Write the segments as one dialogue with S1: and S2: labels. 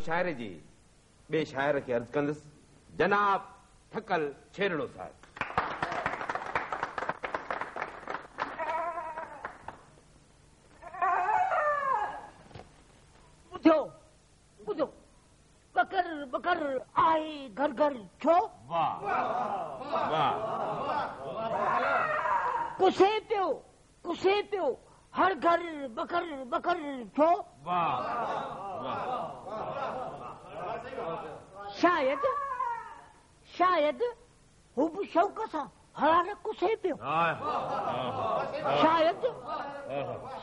S1: मुशाइरे जी बे शायर के अर्ज कंदस जनाब थकल छेरड़ो साहब।
S2: बुधो बकर बकर आए घर घर छो।
S1: वाह वाह
S2: कुसे पियो हर घर बकर बकर छो।
S1: वाह वाह
S2: शायद हुब शौक सां हरार कुसे पियो।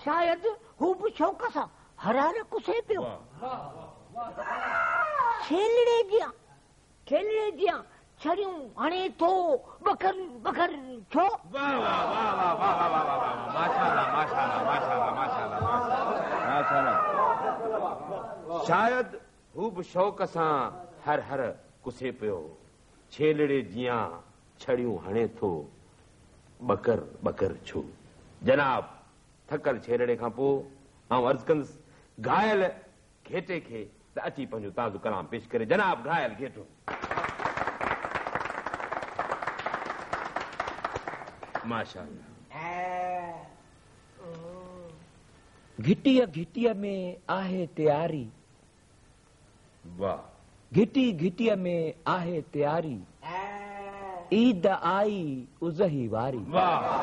S2: शायद हुब शौक सां हरार कुसे पियो। खेलड़े जियां छड़ियूं हणे थो बकर बकर छो।
S1: वाह वाह वाह वाह वाह वाह वाह वाह माशाअल्लाह माशाअल्लाह माशाअल्लाह माशाअल्लाह माशाअल्लाह। शायद हूब शौक सां हर हर कुसे पियो छेलड़े जियां छड़ियूं हणे थो बकर बकर छो। जनाब थकल छेलड़े खां पोइ आउं अर्ज़ कंदुसि घायल घेटे खे त अची पंहिंजो ताज़ो कलाम पेश करे। जनाब घायल घेटो। माशाअल्लाह।
S3: घिटीअ में आहे तैयारी।
S1: वाह।
S3: घिटीअ में आहे तैयारी ईद आई उज़ही वारी।
S1: वाह वाह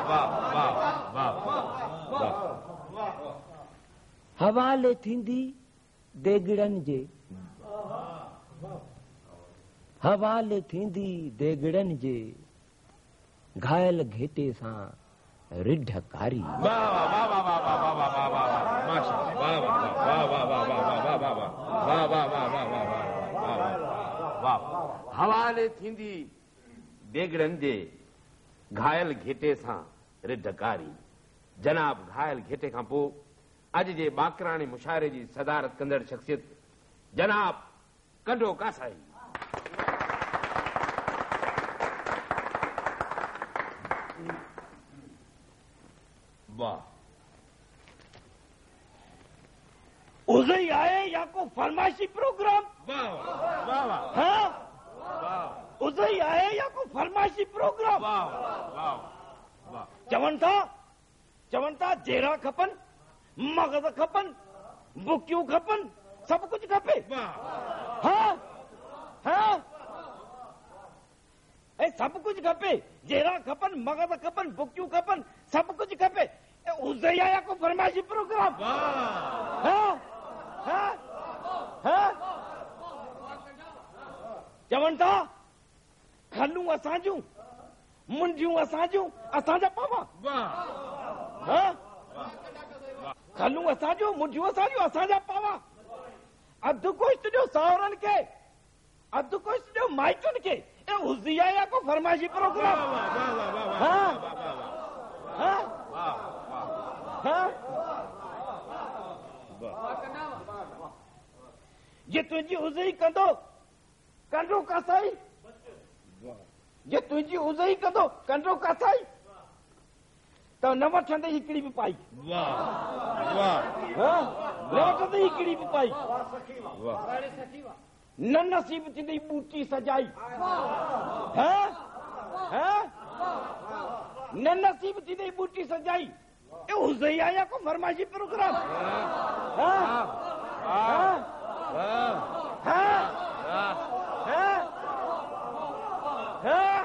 S1: वाह वाह वाह वाह।
S3: हवाले थींदी देगड़न जे हवाले थींदी देगड़न जे घायल घेटे सां रिढ कारी।
S1: वाह वाह वाह वाह वाह वाह वाह वाह वाह माशाअल्लाह। वाह वाह वाह वाह वाह वाह वाह वाह वाह वाह वाह वाह वाह। हवाले थींदी देगड़न जे घायल घेटे सां रिढ कारी। जनाब घायल घेटे खां पोइ अॼु जे बाकराणे मुशाइरे जी सदारत कंदड़ शख्सियत जनाब कंडो कासाई। वाह।
S4: उज़ही आए या को फरमाइशी प्रोग्राम।
S1: वाह वाह वाह।
S4: हाँ
S1: वाह
S4: उज़ही आए या को फरमाइशी प्रोग्राम।
S1: वाह वाह वाह।
S4: चवनि था जेरा खपन मगज़ खपन बुकियूं खपन सब कुछ खपे। हाँ हाँ ऐं सब कुछ खपे। जेरा खपन मगज़ खपन बुकियूं खपन सब कुछ खपे। उज़ही आया को फरमाइशी प्रोग्राम। हाँ हाँ हाँ चवनि था खलूं असांजूं मुंडियूं असांजूं असांजा पावा। हाँ खलूं असांजूं मुंडियूं असांजूं असांजा पावा। अधु कोष्ट ॾियो सावरनि खे अधु कोष्ट ॾियो माइटनि खे। उज़ही आया को फरमाइशी प्रोग्राम। हाँ हाँ हाँ जे तुंहिंजी उज़ही कंदो कंडो कासाई। जे तुंहिंजी उज़ही कंदो कंडो कासाई त न वठंदे हिकिड़ी बि पाई। न वठंदे हिकिड़ी बि पाई। न नसीब थींदी बूटी सजाई। हाँ हाँ न नसीब थींदी बूटी सजाई। उज़ही आया को फरमाइशी प्रोग्राम। हाँ हाँ हाँ हाँ हाँ